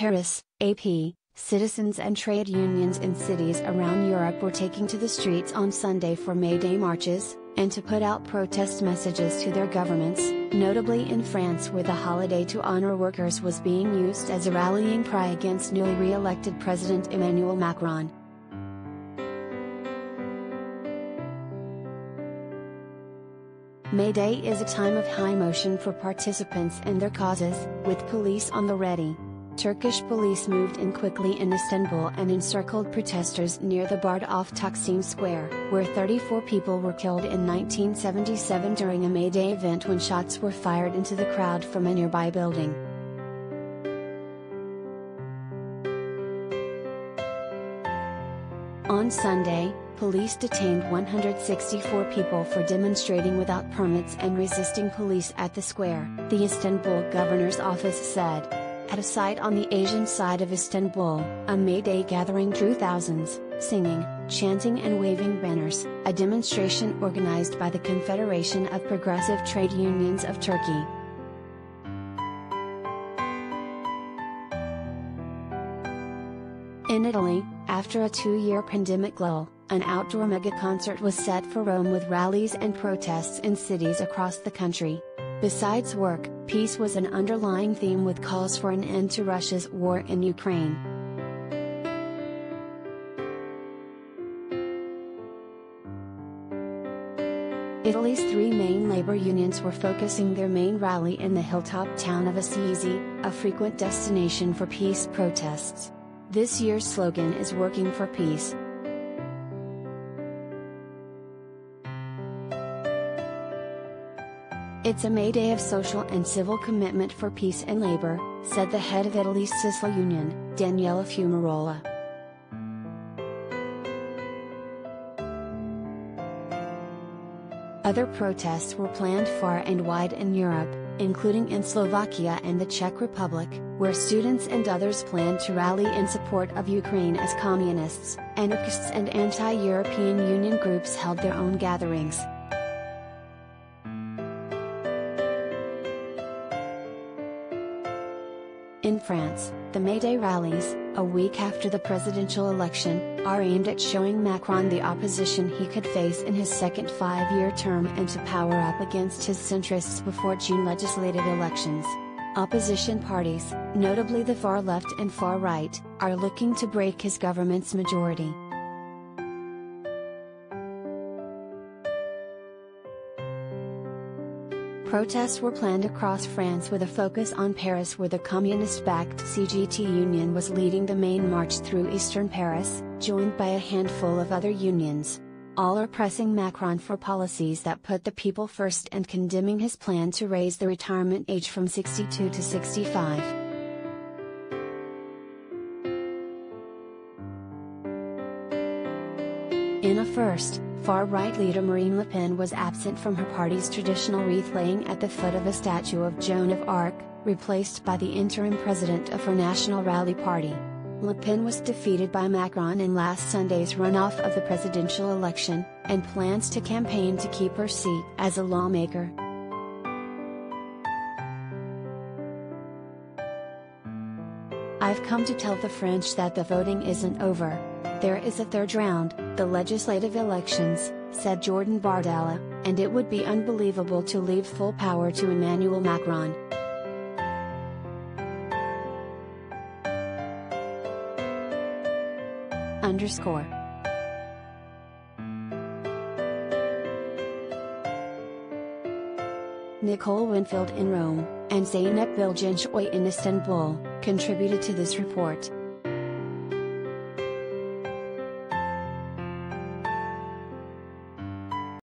Paris, AP, citizens and trade unions in cities around Europe were taking to the streets on Sunday for May Day marches, and to put out protest messages to their governments, notably in France where the holiday to honor workers was being used as a rallying cry against newly re-elected President Emmanuel Macron. May Day is a time of high emotion for participants and their causes, with police on the ready. Turkish police moved in quickly in Istanbul and encircled protesters near the barred-off Taksim Square, where 34 people were killed in 1977 during a May Day event when shots were fired into the crowd from a nearby building. On Sunday, police detained 164 people for demonstrating without permits and resisting police at the square, the Istanbul governor's office said. At a site on the Asian side of Istanbul, a May Day gathering drew thousands, singing, chanting and waving banners, a demonstration organized by the Confederation of Progressive Trade Unions of Turkey. In Italy, after a 2-year pandemic lull, an outdoor mega-concert was set for Rome with rallies and protests in cities across the country. Besides work, peace was an underlying theme with calls for an end to Russia's war in Ukraine. Italy's 3 main labor unions were focusing their main rally in the hilltop town of Assisi, a frequent destination for peace protests. This year's slogan is "Working for Peace." It's a May Day of social and civil commitment for peace and labor, said the head of Italy's Sisal Union, Daniela Fumarola. Other protests were planned far and wide in Europe, including in Slovakia and the Czech Republic, where students and others planned to rally in support of Ukraine as communists, anarchists and anti-European Union groups held their own gatherings. In France, the May Day rallies, a week after the presidential election, are aimed at showing Macron the opposition he could face in his second 5-year term and to power up against his centrists before June legislative elections. Opposition parties, notably the far left and far right, are looking to break his government's majority. Protests were planned across France with a focus on Paris where the communist-backed CGT union was leading the main march through eastern Paris, joined by a handful of other unions. All are pressing Macron for policies that put the people first and condemning his plan to raise the retirement age from 62 to 65. In a first, far-right leader Marine Le Pen was absent from her party's traditional wreath-laying at the foot of a statue of Joan of Arc, replaced by the interim president of her National Rally Party. Le Pen was defeated by Macron in last Sunday's runoff of the presidential election, and plans to campaign to keep her seat as a lawmaker. "I've come to tell the French that the voting isn't over. There is a third round, the legislative elections," said Jordan Bardella, "and it would be unbelievable to leave full power to Emmanuel Macron." Nicole Winfield in Rome, and Zeynep Bilginsoy in Istanbul, contributed to this report.